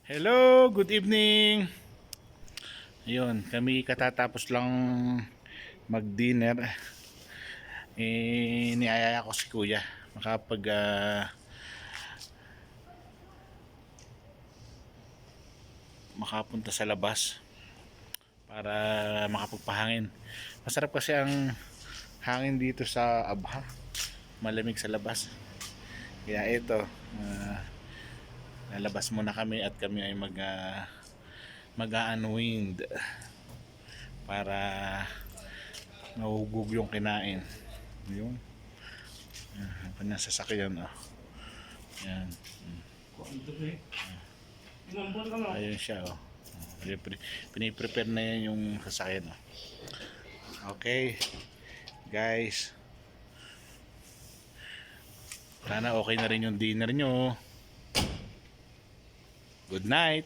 Hello, good evening. Ayun, kami katatapos lang mag-dinner. Niayaya ko si Kuya makapag makapunta sa labas para makapagpahangin. Masarap kasi ang hangin dito sa Abha. Malamig sa labas. Kaya ito, lalabas muna kami at kami ay mag-unwind para mahugog yung kinain. Yun. Ang kanyang sasakyan. Oh. Yan. Ayun siya. Oh. Piniprepare na yan yung sasakyan. Oh. Okay. Guys. Sana okay na rin yung dinner nyo. Good night.